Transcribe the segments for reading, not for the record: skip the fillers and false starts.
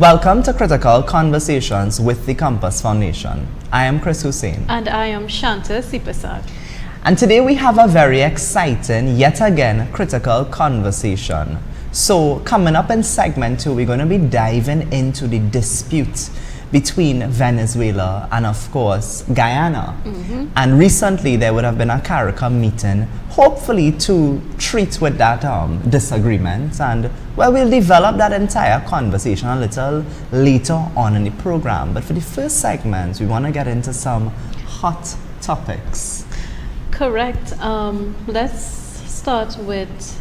Welcome to Critical Conversations with the Compass Foundation. I am Chris Hussein. And I am Shanta Sipasad. And today we have a very exciting, yet again, critical conversation. So coming up in segment 2, we're going to be diving into the dispute between Venezuela and, of course, Guyana. And recently there would have been a CARICOM meeting, hopefully to treat with that disagreement. And, well, we'll develop that entire conversation a little later on in the program. But for the first segment, we want to get into some hot topics. Correct. Let's start with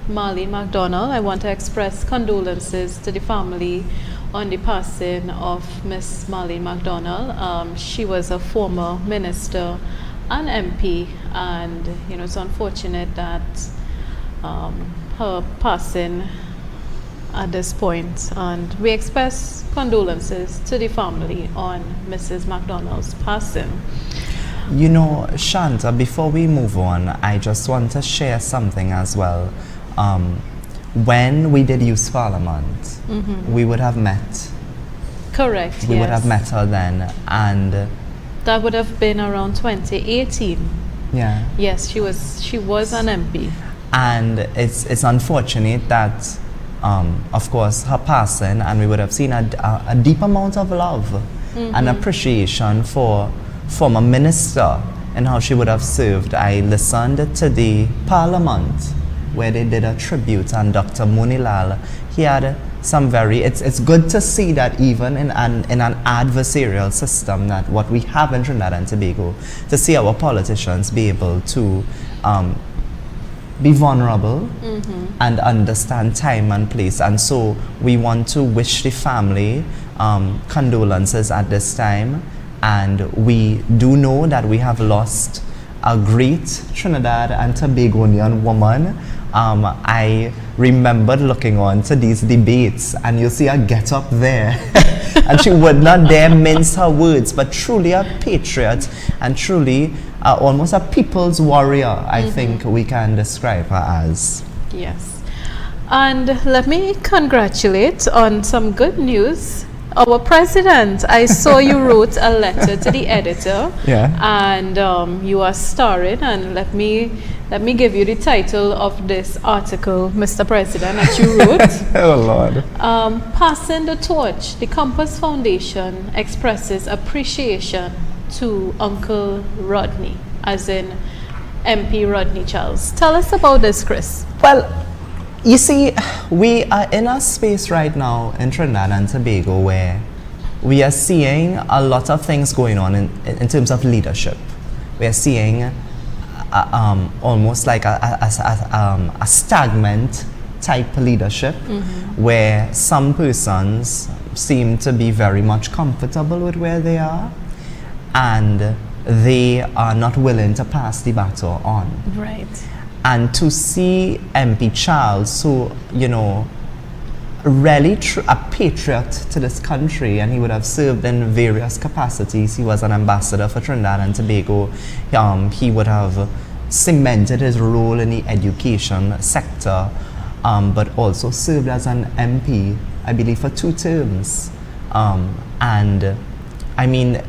Marlene McDonald. I want to express condolences to the family on the passing of Miss Marlene McDonald. She was a former minister and MP, and it's unfortunate that her passing at this point. And we express condolences to the family on Mrs. McDonald's passing. You know, Shanta, before we move on, I just want to share something as well. When we did Youth Parliament, we would have met. Correct, We would have met her then, and that would have been around 2018. yeah. Yes, she was an MP. And it's unfortunate that, of course, her passing, and we would have seen a deep amount of love and appreciation for former minister and how she would have served. I listened to the Parliament where they did a tribute, and Dr. Munilal, he had some it's good to see that even in an adversarial system, that what we have in Trinidad and Tobago, to see our politicians be able to be vulnerable and understand time and place. And so we want to wish the family condolences at this time. And we do know that we have lost a great Trinidad and Tobagonian woman. I remembered looking on to these debates, and you see her get up there and she would not dare mince her words, but truly a patriot and truly almost a people's warrior, I think we can describe her as. Yes. And let me congratulate on some good news. Our president, I saw you wrote a letter to the editor, and you are starring, and let me give you the title of this article, Mr. President, that you wrote. Oh Lord. Passing the torch, the Compass Foundation expresses appreciation to Uncle Rodney, as in MP Rodney Charles. Tell us about this, Chris. Well, you see, we are in a space right now in Trinidad and Tobago where we are seeing a lot of things going on in terms of leadership. We are seeing almost like a stagnant type leadership where some persons seem to be very much comfortable with where they are, and they are not willing to pass the baton on. Right. And to see MP Charles, who, really a patriot to this country, and he would have served in various capacities. He was an ambassador for Trinidad and Tobago. He would have cemented his role in the education sector, but also served as an MP, I believe, for 2 terms. And I mean,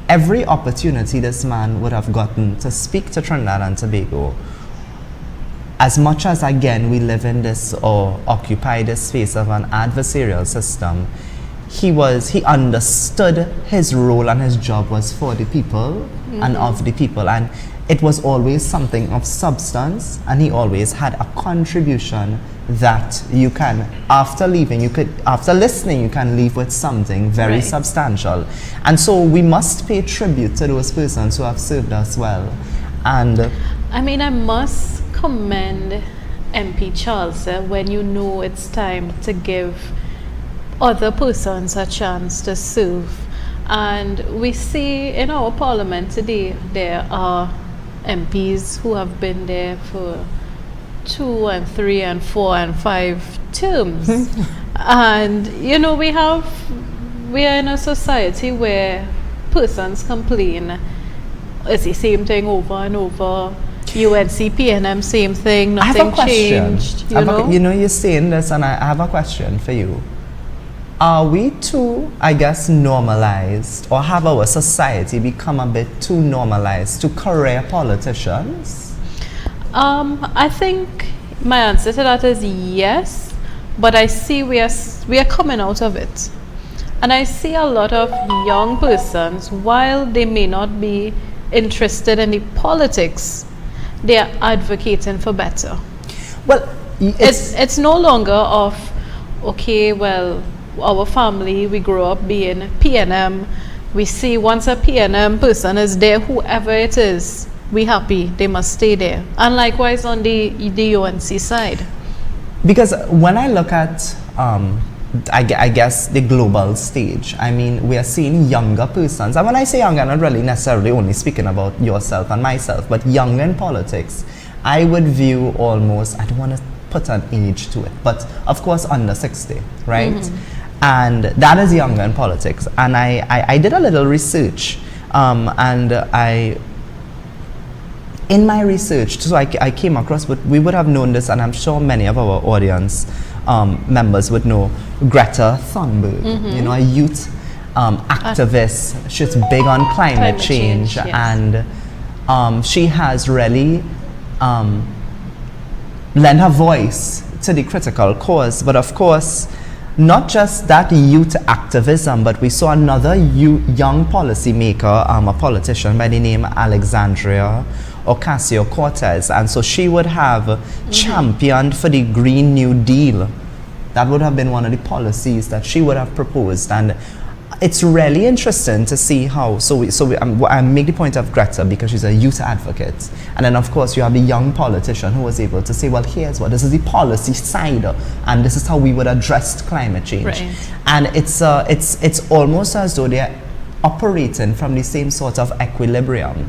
every opportunity this man would have gotten to speak to Trinidad and Tobago, as much as, again, we live in this or occupy this space of an adversarial system, he understood his role, and his job was for the people and of the people. And it was always something of substance, and he always had a contribution that you can, after listening, you can leave with something very substantial. And so we must pay tribute to those persons who have served us well. And I mean, I must commend MP Charles when you know it's time to give other persons a chance to serve. And we see in our parliament today there are MPs who have been there for 2 and 3 and 4 and 5 terms. And we are in a society where persons complain. It's the same thing over and over. UNC, PNM, same thing, nothing changed. You're saying this, and I have a question for you. are we too, I guess, normalized, or have our society become a bit too normalized to career politicians? I think my answer to that is yes, but I see we are coming out of it. And I see a lot of young persons, while they may not be interested in the politics, they are advocating for better. Well, It's no longer of, okay, well, our family, we grow up being PNM. We see once a PNM person is there, whoever it is, we happy, they must stay there. And likewise on the UNC side. because when I look at, I guess, the global stage, I mean, we are seeing younger persons. And when I say younger, I'm not really necessarily only speaking about yourself and myself, but younger in politics, I would view almost, I don't want to put an age to it, but of course under 60, right? And that is younger in politics. And I did a little research, and in my research, so I came across, but we would have known this, and I'm sure many of our audience members would know Greta Thunberg, you know, a youth activist. She's big on climate change, yes. and she has really lend her voice to the critical cause. But of course, not just that youth activism, but we saw another young policymaker, a politician by the name Alexandria Ocasio-Cortez, and so she would have championed for the Green New Deal. That would have been one of the policies that she would have proposed, and it's really interesting to see how. I make the point of Greta because she's a youth advocate, and then of course you have the young politician who was able to say, well, here's what, this is the policy side, and this is how we would address climate change. Right. And it's almost as though they're operating from the same sort of equilibrium,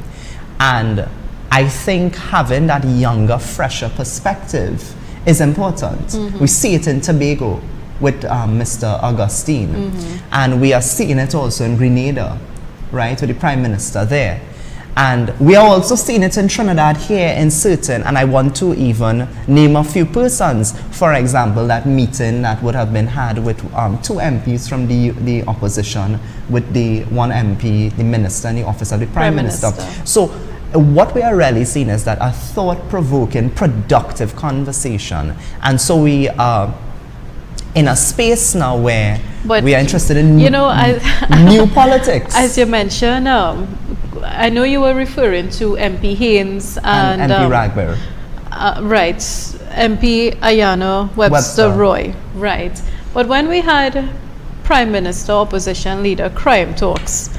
and I think having that younger, fresher perspective is important. We see it in Tobago with Mr. Augustine, and we are seeing it also in Grenada, right, with the Prime Minister there. And we are also seeing it in Trinidad here in certain, and I want to even name a few persons. For example, that meeting that would have been had with 2 MPs from the opposition, with the 1 MP, the minister in the office of the Prime Minister. So what we are really seeing is that a thought-provoking, productive conversation. And so we are in a space now where we are interested in new politics. As you mentioned, I know you were referring to MP Haynes and MP Ragbir. Right, MP Ayana Webster Roy, right. But when we had Prime Minister, Opposition Leader crime talks,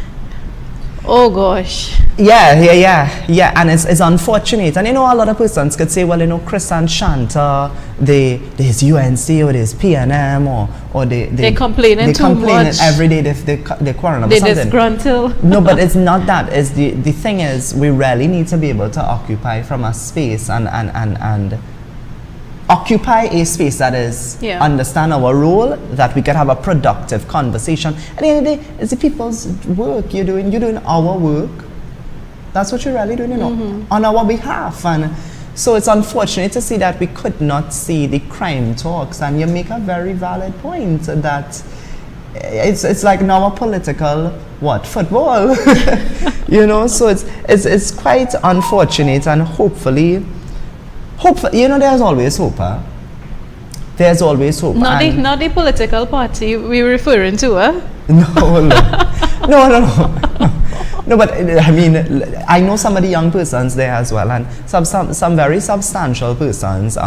oh gosh. Yeah, and it's unfortunate. And a lot of persons could say, well, Chris and Shanta, there's UNC or there's PNM or they're complaining too much. Every day they quarrel about something. They disgruntled. No, but it's not that. It's the thing is, we really need to be able to occupy from a space and occupy a space that is understand our role, that we can have a productive conversation. At the end of the day, it's the people's work. You're doing our work. That's what you're really doing, on our behalf. And so it's unfortunate to see that we could not see the crime talks. And you make a very valid point that it's like now a political football, So it's quite unfortunate, and hopefully, there's always hope. Huh? There's always hope. Not the political party we're referring to, No, but I mean, I know some of the young persons there as well, and some very substantial persons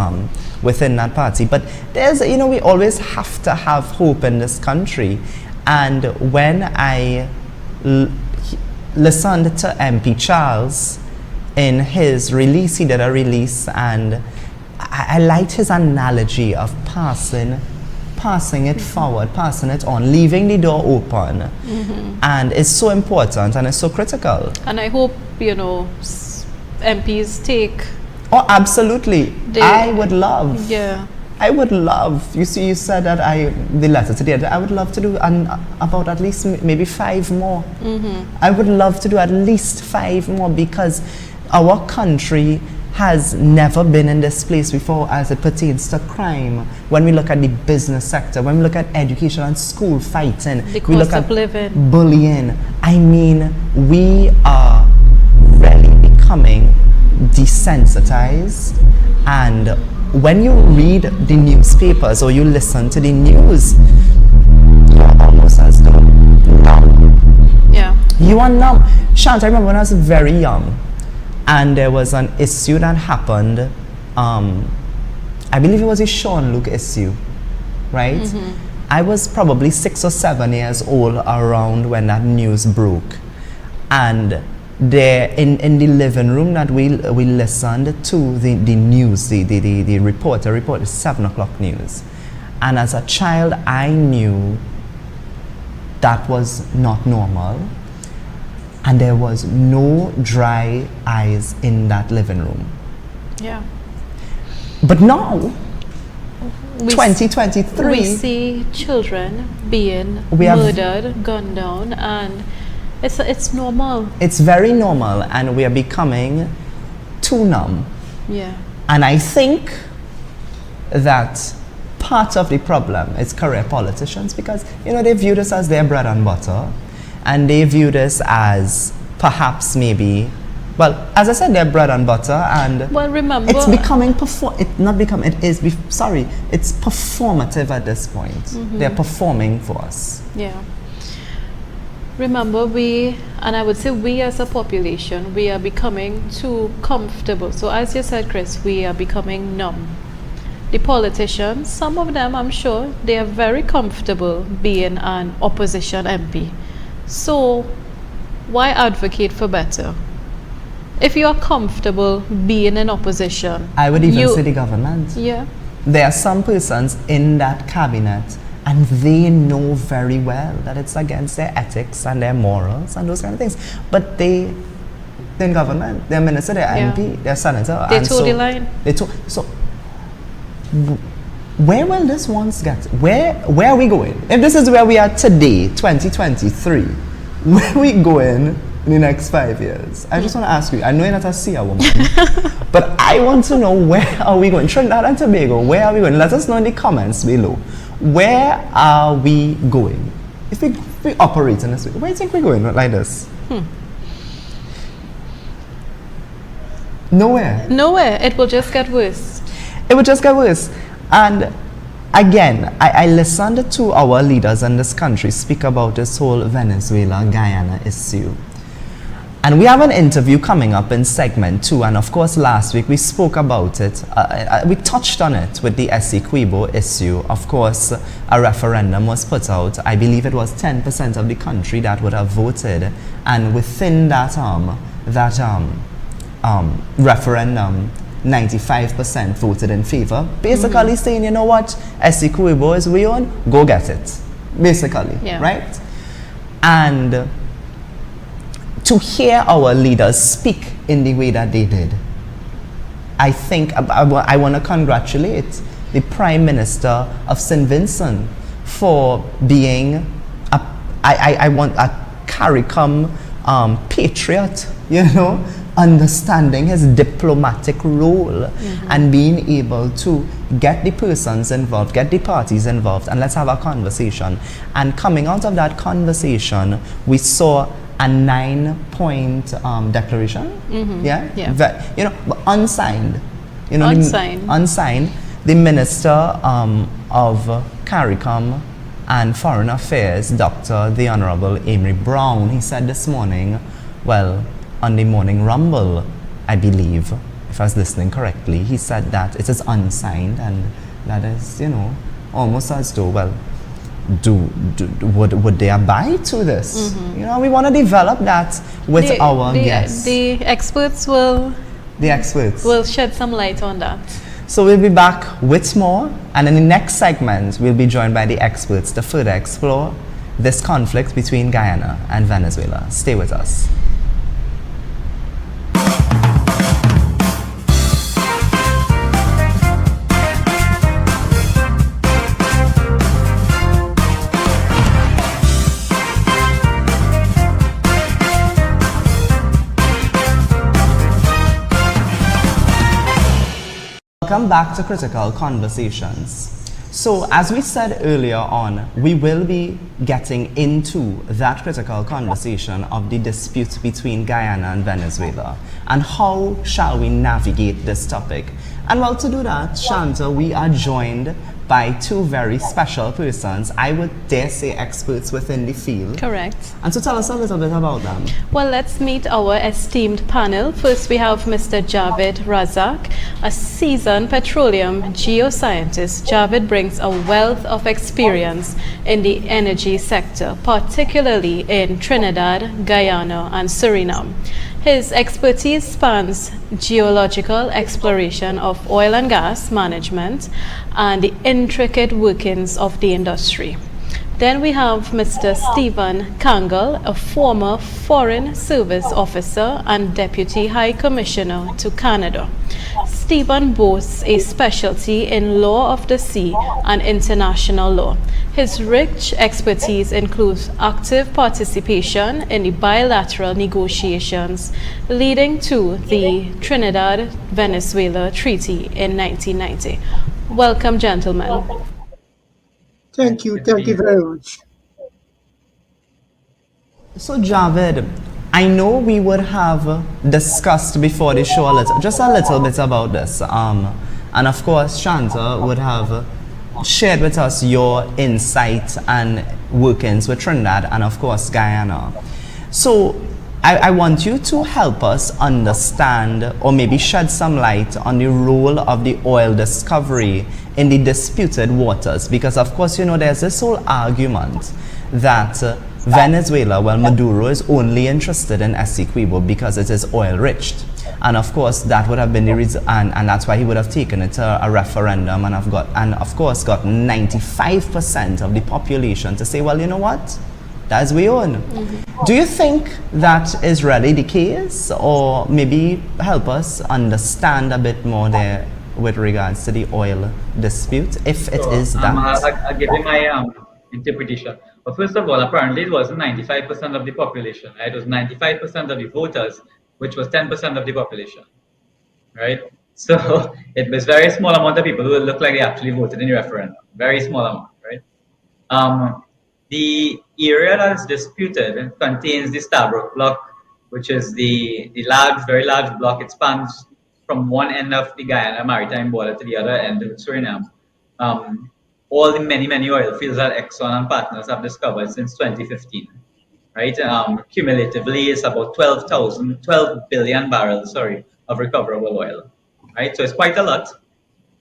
within that party. But there's, we always have to have hope in this country. And when I listened to MP Charles in his release, he did a release, and I liked his analogy of passing it forward, passing it on, leaving the door open. And it's so important and it's so critical. And I hope, MPs take... Oh, absolutely. I would love. Yeah. I would love. You see, you said that the letter today, I would love to do about at least maybe 5 more. I would love to do at least 5 more, because our country has never been in this place before as it pertains to crime. When we look at the business sector, when we look at education and school fighting, The we look cost at of living. bullying. I mean, we are really becoming desensitized. And when you read the newspapers or you listen to the news, you're almost as though numb. Yeah. You are numb. Shant, I remember when I was very young, and there was an issue that happened. I believe it was a Sean Luke issue, right? I was probably 6 or 7 years old around when that news broke. And there in the living room that we listened to the news, the reporter reported 7 o'clock news. And as a child, I knew that was not normal. And there was no dry eyes in that living room. Yeah. But now, We 2023, we see children being We have- murdered, gunned down, and it's normal. it's very normal, and we are becoming too numb. Yeah. And I think that part of the problem is career politicians, because they view this as their bread and butter, and they view this as perhaps maybe, well, as I said, their bread and butter, and Well, remember, it's becoming it's performative at this point. They're performing for us. yeah. Remember, and I would say we as a population, we are becoming too comfortable. So as you said, Chris, we are becoming numb. The politicians, some of them, I'm sure, they are very comfortable being an opposition MP. So why advocate for better? If you are comfortable being in opposition, I would even say the government. yeah, There are some persons in that cabinet, and they know very well that it's against their ethics and their morals and those kind of things. But they're in government, they're minister, they're Yeah. MP, they're senator. they and toe so the line. So where will this once get? Where are we going? If this is where we are today, 2023, where are we going in the next 5 years? I just want to ask you, I know you're not a seer woman, but I want to know, where are we going? Trinidad and Tobago, where are we going? Let us know in the comments below. Where are we going? If we operate in this way, where do you think we're going like this? Nowhere. Nowhere. It will just get worse. It would just get worse. And again, I listened to our leaders in this country speak about this whole Venezuela, Guyana issue. And we have an interview coming up in segment 2. And of course, last week we spoke about it. We touched on it with the Essequibo issue. Of course, a referendum was put out. I believe it was 10% of the country that would have voted. And within that referendum, 95% voted in favor, basically saying, you know what, Essequibo is we own, go get it, basically, Yeah. right? And to hear our leaders speak in the way that they did, I think I want to congratulate the Prime Minister of St. Vincent for being a CARICOM patriot, understanding his diplomatic role and being able to get the persons involved, get the parties involved, and let's have a conversation. And coming out of that conversation, we saw a 9-point declaration, but unsigned. Unsigned. The Minister of CARICOM and Foreign Affairs, the Honorable Amory Brown, he said this morning, well, on the Morning Rumble, I believe, if I was listening correctly, he said that it is unsigned, and that is, almost as though, well, would they abide to this? We want to develop that with our guests. The experts will shed some light on that. So we'll be back with more, and in the next segment, we'll be joined by the experts to further explore this conflict between Guyana and Venezuela. Stay with us. welcome back to Critical Conversations. So, as we said earlier on, we will be getting into that critical conversation of the dispute between Guyana and Venezuela and how shall we navigate this topic. And well, to do that, Shanta, we are joined by two very special persons, I would dare say experts within the field. Correct. And so tell us a little bit about them. Well, let's meet our esteemed panel. First, we have Mr. Javeed Razac, a seasoned petroleum geoscientist. Javeed brings a wealth of experience in the energy sector, particularly in Trinidad, Guyana, and Suriname. His expertise spans geological exploration of oil and gas management and the intricate workings of the industry. Then we have Mr. Stephen Kangal, a former Foreign Service Officer and Deputy High Commissioner to Canada. Stephen boasts a specialty in law of the sea and international law. His rich expertise includes active participation in the bilateral negotiations leading to the Trinidad-Venezuela Treaty in 1990. Welcome, gentlemen. Thank you very much. So Javed, I know we would have discussed before the show just a little bit about this. And of course, Shanta would have shared with us your insight and workings with Trinidad and of course Guyana. So I want you to help us understand or maybe shed some light on the role of the oil discovery in the disputed waters, because of course, you know, there's this whole argument that Venezuela, well, Maduro is only interested in Essequibo because it is oil rich. And of course, that would have been the reason, and that's why he would have taken it to a referendum and of course got 95% of the population to say, well, you know what? That's we own. Mm-hmm. Do you think that is really the case, or maybe help us understand a bit more there with regards to the oil dispute, if it is that? I'll give you my interpretation. But first of all, apparently it wasn't 95% of the population, right? It was 95% of the voters, which was 10% of the population, right? So it was very small amount of people who looked like they actually voted in the referendum. Very small amount, right? The area that is disputed contains the Stabroek block, which is the large, very large block. It spans from one end of the Guyana maritime border to the other end of Suriname. All the many oil fields that Exxon and partners have discovered since 2015, right? Cumulatively, it's about 12 billion barrels, of recoverable oil, right? So it's quite a lot.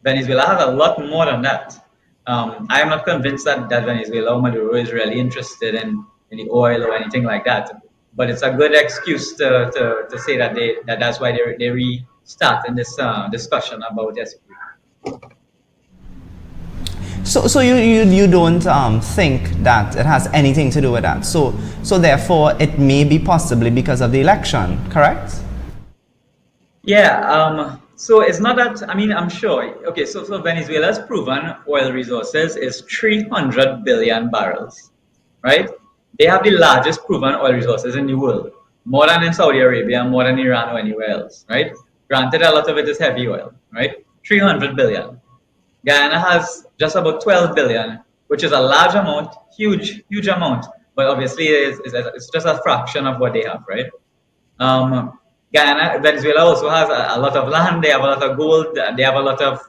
Venezuela has a lot more than that. I am not convinced that Venezuela or Maduro is really interested in the oil or anything like that. But it's a good excuse to say that that's why they restarting this discussion about this. So you don't think that it has anything to do with that. So therefore it may be possibly because of the election, correct? Yeah. So it's not that, I mean, I'm sure. Okay, so Venezuela's proven oil resources is 300 billion barrels, right? They have the largest proven oil resources in the world, more than in Saudi Arabia, more than Iran or anywhere else, right? Granted, a lot of it is heavy oil, right? 300 billion. Guyana has just about 12 billion, which is a large amount, huge amount, but obviously it's just a fraction of what they have, right? Venezuela also has a lot of land, they have a lot of gold, they have a lot of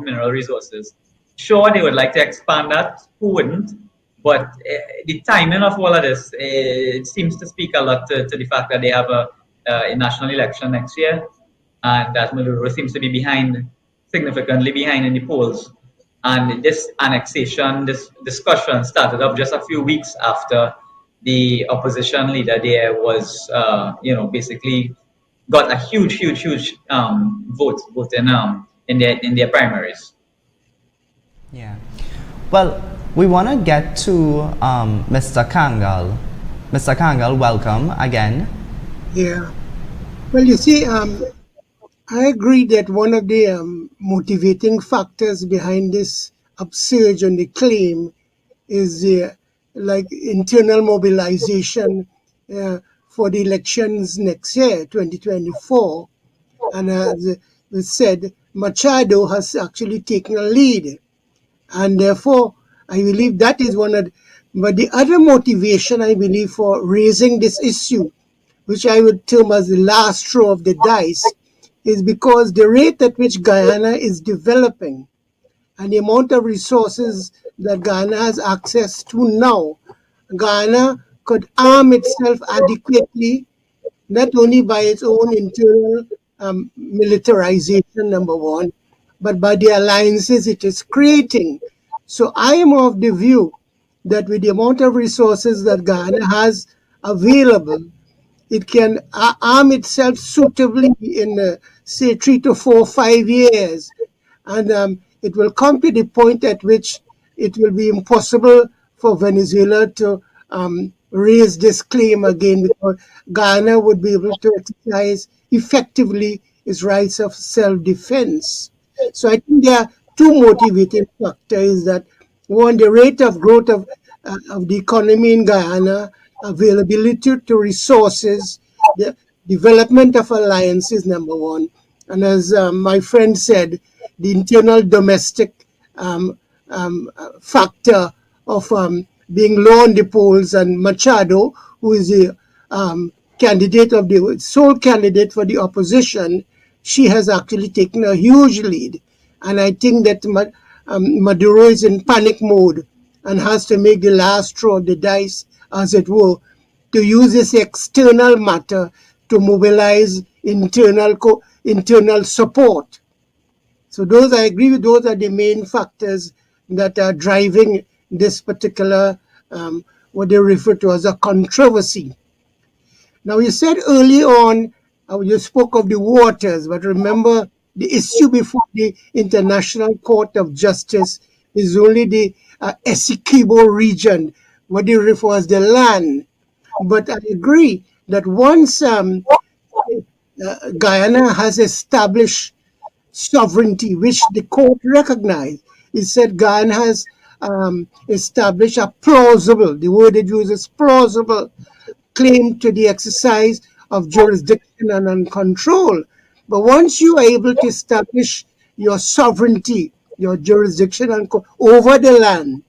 mineral resources. Sure, they would like to expand that, who wouldn't? But the timing of all of this, it seems to speak a lot to the fact that they have a national election next year, and that Maduro seems to be significantly behind in the polls. And this annexation, this discussion started up just a few weeks after the opposition leader there was, basically got a huge vote in their primaries. Yeah. Well, we want to get to Mr. Kangal. Mr. Kangal, welcome again. Yeah. Well, you see, I agree that one of the motivating factors behind this upsurge on the claim is the internal mobilization for the elections next year, 2024. And as we said, Machado has actually taken a lead. And therefore, I believe that is one of the, but the other motivation, I believe, for raising this issue, which I would term as the last throw of the dice, is because the rate at which Guyana is developing and the amount of resources that Guyana has access to now, Guyana could arm itself adequately, not only by its own internal militarization, number one, but by the alliances it is creating. So I am of the view that with the amount of resources that Guyana has available, it can arm itself suitably in, say, 3 to 4, 5 years. And it will come to the point at which it will be impossible for Venezuela to raise this claim again, because Guyana would be able to exercise effectively its rights of self-defense. So I think there are two motivating factors: that one, the rate of growth of the economy in Guyana, availability to resources, the development of alliances, number one. And as my friend said, the internal domestic factor of being low on the polls, and Machado, who is the candidate of the sole candidate for the opposition, she has actually taken a huge lead. And I think that Maduro is in panic mode and has to make the last throw of the dice, as it were, to use this external matter to mobilize internal support. So those, I agree with, those are the main factors that are driving this particular, what they refer to as a controversy. Now, you said early on, you spoke of the waters, but remember, the issue before the International Court of Justice is only the Essequibo region, what they refer to as the land. But I agree that once Guyana has established sovereignty, which the court recognized, it said Guyana has established a plausible, the word it uses, plausible claim to the exercise of jurisdiction and control. But once you are able to establish your sovereignty, your jurisdiction over the land,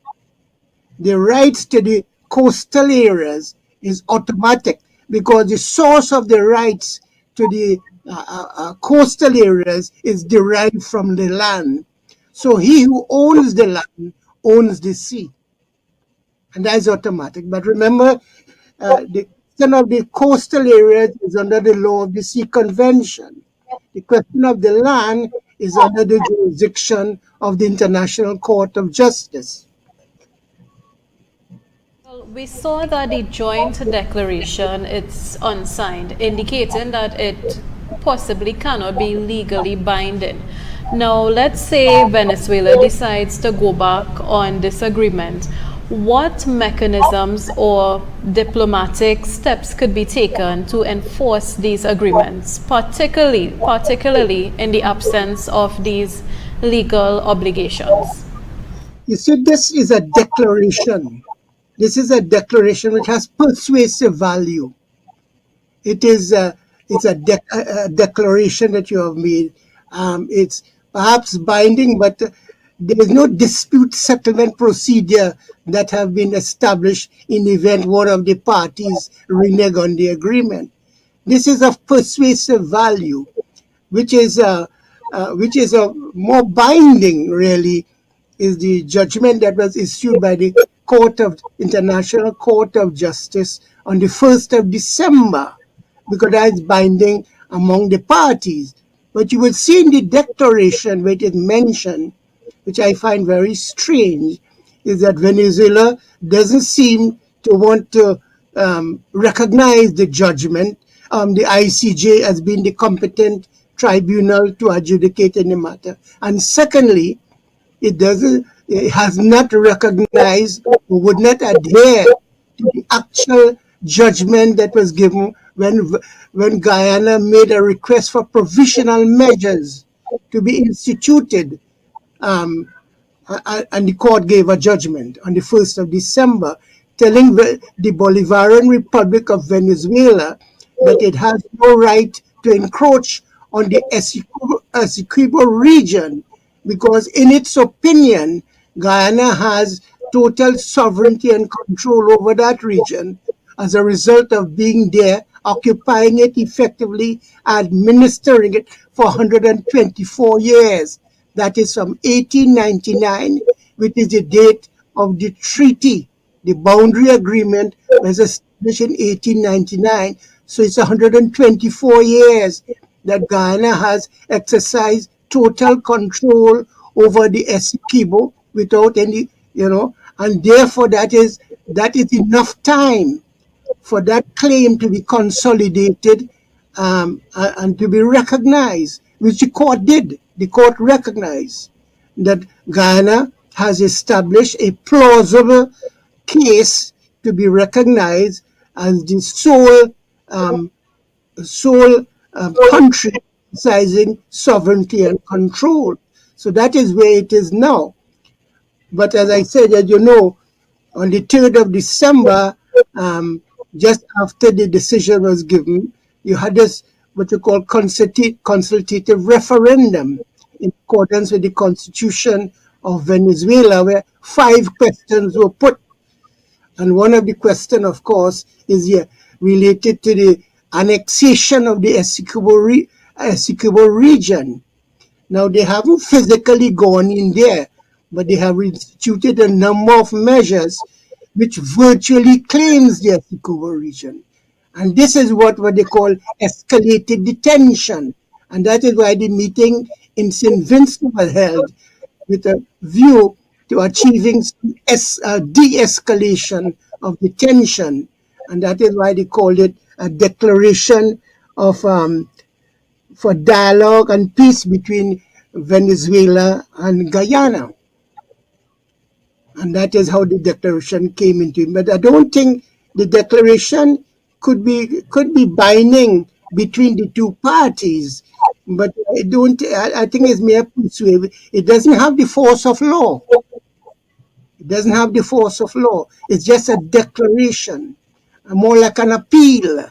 the rights to the coastal areas is automatic, because the source of the rights to the coastal areas is derived from the land. So he who owns the land owns the sea, and that's automatic. But remember, the question of the coastal areas is under the law of the sea convention. The question of the land is under the jurisdiction of the International Court of Justice. Well, we saw that the joint declaration, it's unsigned, indicating that it possibly cannot be legally binding. Now, let's say Venezuela decides to go back on this agreement. What mechanisms or diplomatic steps could be taken to enforce these agreements, particularly in the absence of these legal obligations? You see, this is a declaration. This is a declaration which has persuasive value. It's a declaration that you have made. It's perhaps binding, but there is no dispute settlement procedure that have been established in the event one of the parties renege on the agreement. This is of persuasive value, which is a more binding, really, is the judgment that was issued by the International Court of Justice on the 1st of December, because that's binding among the parties. But you will see in the declaration where it is mentioned, which I find very strange, is that Venezuela doesn't seem to want to recognize the judgment, the ICJ as being the competent tribunal to adjudicate any matter. And secondly, it has not recognized or would not adhere to the actual judgment that was given when Guyana made a request for provisional measures to be instituted, and the court gave a judgment on the 1st of December telling the Bolivarian Republic of Venezuela that it has no right to encroach on the Essequibo region, because in its opinion, Guyana has total sovereignty and control over that region as a result of being there, occupying it effectively, administering it for 124 years. That is from 1899, which is the date of the treaty. The boundary agreement was established in 1899, so it's 124 years that Guyana has exercised total control over the Essequibo without any, and therefore that is enough time for that claim to be consolidated, and to be recognized, which the court did. The court recognized that Guyana has established a plausible case to be recognized as the sole country exercising sovereignty and control. So that is where it is now. But as I said, as you know, on the 3rd of December, just after the decision was given, you had this what you call consultative referendum in accordance with the Constitution of Venezuela, where 5 questions were put. And one of the questions, of course, is related to the annexation of the Essequibo region. Now, they haven't physically gone in there, but they have instituted a number of measures which virtually claims the Essequibo region. And this is what they call escalated detention. And that is why the meeting in St. Vincent was held, with a view to achieving de-escalation of the tension. And that is why they called it a declaration of for dialogue and peace between Venezuela and Guyana. And that is how the declaration came into it. But I don't think the declaration could be binding between the two parties. But I think it's mere persuasive. It doesn't have the force of law. It doesn't have the force of law. It's just a declaration, more like an appeal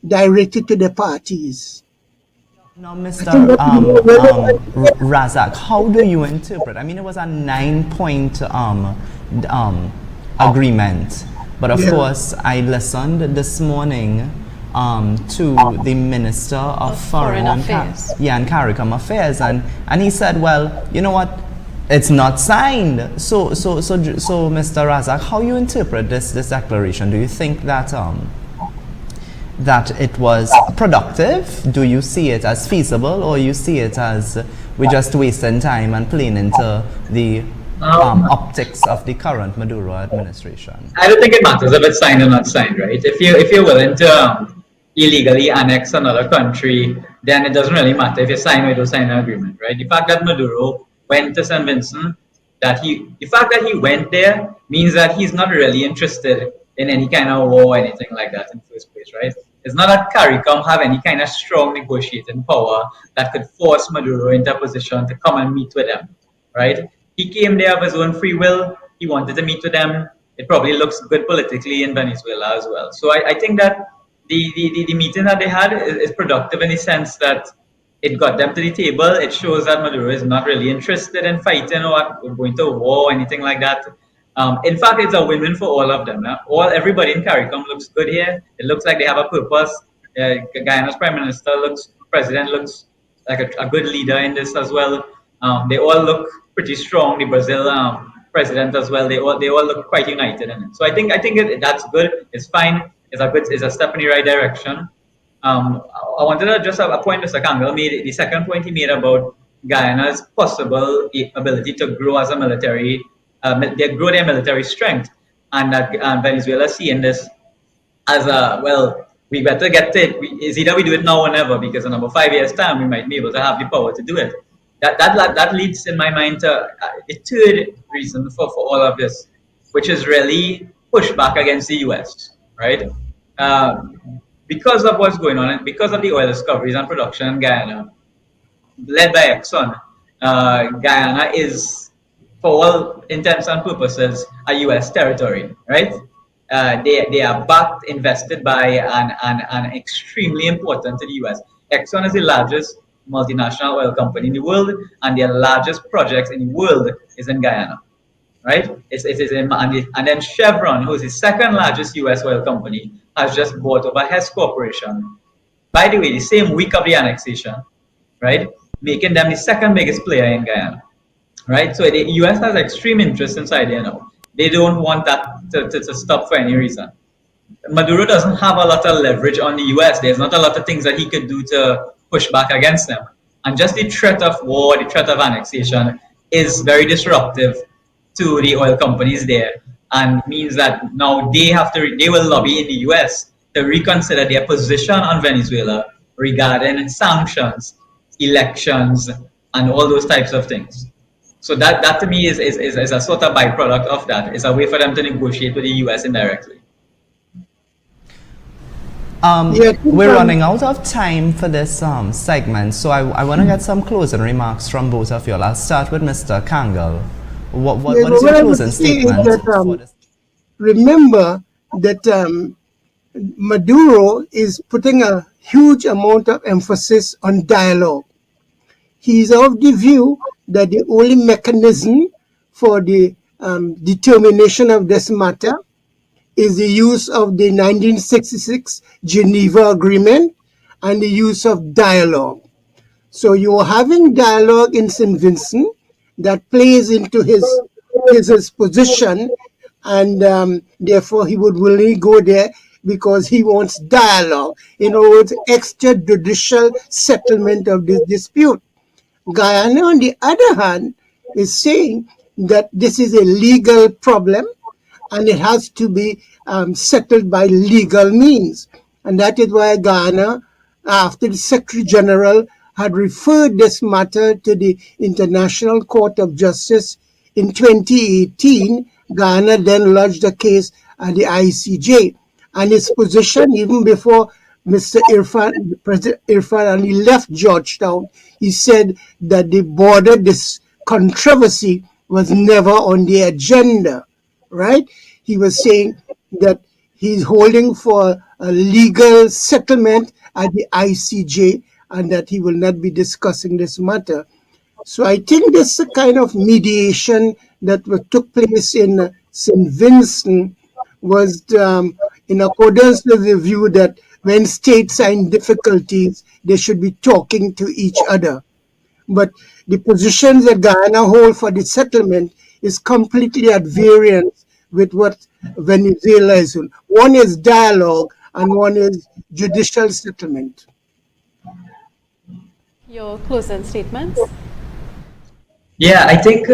directed to the parties. Now, Mr. Razac, how do you interpret? I mean, it was a 9-point agreement, but of course, I listened this morning to the Minister of Foreign Affairs, and CARICOM Affairs, and he said, well, you know what? It's not signed. So, Mr. Razac, how you interpret this declaration? Do you think that that it was productive? Do you see it as feasible, or you see it as we're just wasting time and playing into the optics of the current Maduro administration? I don't think it matters if it's signed or not signed, right? If you're willing to illegally annex another country, then it doesn't really matter if you sign or you don't sign an agreement, right? The fact that Maduro went to St. Vincent, the fact that he went there means that he's not really interested in any kind of war or anything like that in the first place, right? It's not that CARICOM have any kind of strong negotiating power that could force Maduro into a position to come and meet with them, right? He came there of his own free will. He wanted to meet with them. It probably looks good politically in Venezuela as well. So I think that the meeting that they had is productive in the sense that it got them to the table. It shows that Maduro is not really interested in fighting or going to war or anything like that. In fact, it's a win-win for all of them. Everybody in CARICOM looks good here. It looks like they have a purpose. Guyana's president looks like a good leader in this as well. They all look pretty strong. The Brazil president as well. They all look quite united in it. So I think that's good. It's fine. It's a step in the right direction. I wanted to just have a point Mr. Kangal made. The second point he made about Guyana's possible ability to grow as a military. They grow their military strength, and Venezuela seeing this as we better get it. It's either we do it now or never, because in about 5 years' time we might be able to have the power to do it. That leads in my mind to the third reason for all of this, which is really pushback against the US, right? Because of what's going on, and because of the oil discoveries and production in Guyana, led by Exxon, Guyana is, for all intents and purposes, a U.S. territory, right? They are backed, invested by, and extremely important to the U.S. Exxon is the largest multinational oil company in the world, and their largest projects in the world is in Guyana, right? It is in, and then Chevron, who is the second largest U.S. oil company, has just bought over Hess Corporation. By the way, the same week of the annexation, right, making them the second biggest player in Guyana, right? So the U.S. has extreme interest inside there now. They don't want that to stop for any reason. Maduro doesn't have a lot of leverage on the US. There's not a lot of things that he could do to push back against them. And just the threat of war, the threat of annexation is very disruptive to the oil companies there, and means that now they will lobby in the US to reconsider their position on Venezuela regarding sanctions, elections, and all those types of things. So that to me is a sort of byproduct of that. It's a way for them to negotiate with the US indirectly. We're running out of time for this segment, so I want to get some closing remarks from both of you. I'll start with Mr. Kangal. What is your closing statement? Remember that Maduro is putting a huge amount of emphasis on dialogue. He's of the view that the only mechanism for the determination of this matter is the use of the 1966 Geneva Agreement and the use of dialogue. So you're having dialogue in St. Vincent that plays into his position, and therefore he would willingly go there because he wants dialogue. In other words, extrajudicial settlement of this dispute. Guyana, on the other hand, is saying that this is a legal problem and it has to be settled by legal means. And that is why Guyana, after the Secretary General had referred this matter to the International Court of Justice in 2018, Guyana then lodged a case at the ICJ. And its position, even before President Irfan Ali left Georgetown, he said that the border, this controversy was never on the agenda, right? He was saying that he's holding for a legal settlement at the ICJ and that he will not be discussing this matter. So I think this kind of mediation that took place in St. Vincent was in accordance with the view that when states are in difficulties, they should be talking to each other. But the positions that Guyana hold for the settlement is completely at variance with what Venezuela is doing. One is dialogue and one is judicial settlement. Your closing statements? Yeah, I think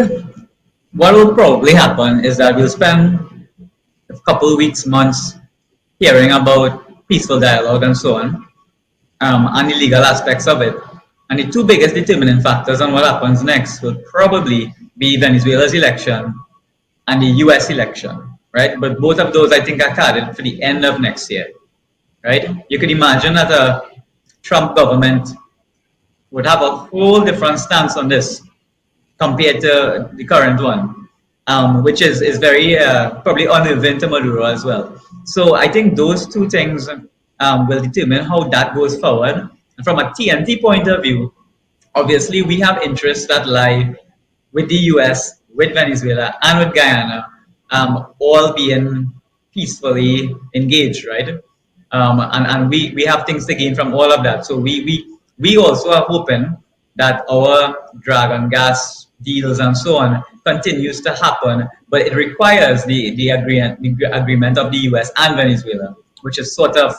what will probably happen is that we'll spend a couple of weeks, months hearing about peaceful dialogue and so on, and the legal aspects of it. And the two biggest determining factors on what happens next will probably be Venezuela's election and the US election, right? But both of those, I think, are targeted for the end of next year, right? You could imagine that a Trump government would have a whole different stance on this compared to the current one, which is very probably unnerving to Maduro as well. So I think those two things will determine how that goes forward. And from a TNT point of view, obviously we have interests that lie with the US, with Venezuela, and with Guyana, all being peacefully engaged, right? And we have things to gain from all of that. So we also are hoping that our dragon gas deals and so on continues to happen, but it requires the agreement of the US and Venezuela, which is sort of,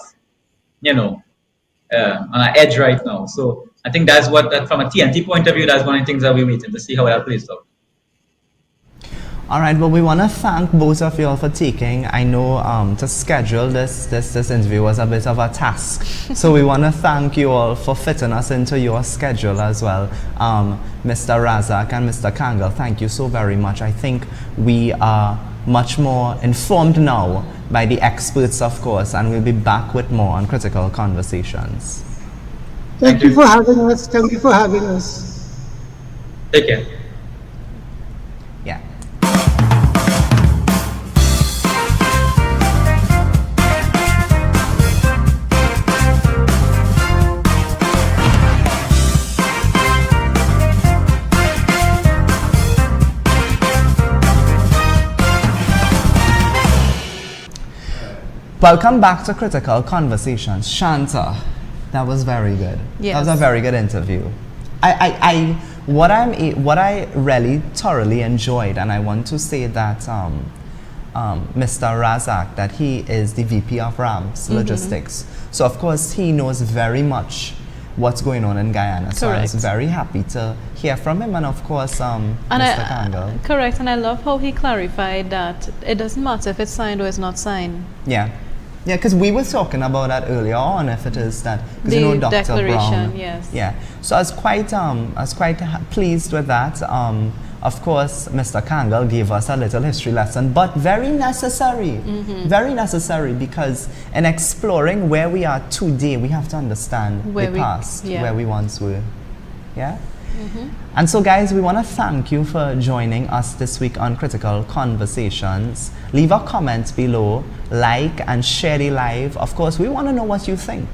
on an edge right now. So I think that's that from a TNT point of view, that's one of the things that we're waiting to see how that plays out. All right, well, we want to thank both of you all for taking. I know to schedule this interview was a bit of a task. So we want to thank you all for fitting us into your schedule as well. Mr. Razac and Mr. Kangal, thank you so very much. I think we are much more informed now by the experts, of course, and we'll be back with more on Critical Conversations. Thank you for having us. Thank you for having us. Take care. Yeah. Welcome back to Critical Conversations. Shanta, that was very good. Yes. That was a very good interview. What I really thoroughly enjoyed, and I want to say that Mr. Razac, that he is the VP of RAMS Logistics. So of course he knows very much what's going on in Guyana. So I was very happy to hear from him, and of course Mr. Kangal. Correct, and I love how he clarified that it doesn't matter if it's signed or it's not signed. Yeah. Yeah, because we were talking about that earlier on, if it is that, because The you know Dr. declaration, Brown. yes. Yeah, so I was quite pleased with that. Of course, Mr. Kangal gave us a little history lesson, but very necessary, very necessary, because in exploring where we are today, we have to understand the past, where we once were. Yeah. And so guys, we want to thank you for joining us this week on Critical Conversations. Leave a comment below, like and share the live. Of course, we want to know what you think.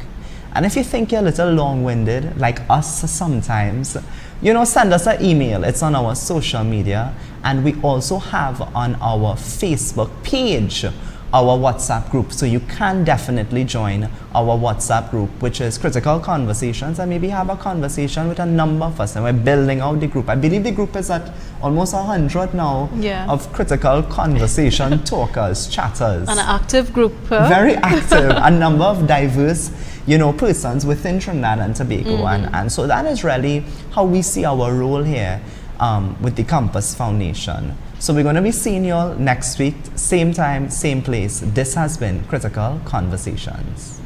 And if you think you're a little long-winded, like us sometimes, you know, send us an email. It's on our social media. And we also have on our Facebook page our WhatsApp group. So you can definitely join our WhatsApp group, which is Critical Conversations, and maybe have a conversation with a number of us. And we're building out the group. I believe the group is at almost 100 now of Critical Conversation talkers, chatters. An active group. Very active. A number of diverse, you know, persons within Trinidad and Tobago. And so that is really how we see our role here with the Compass Foundation. So we're going to be seeing you all next week, same time, same place. This has been Critical Conversations.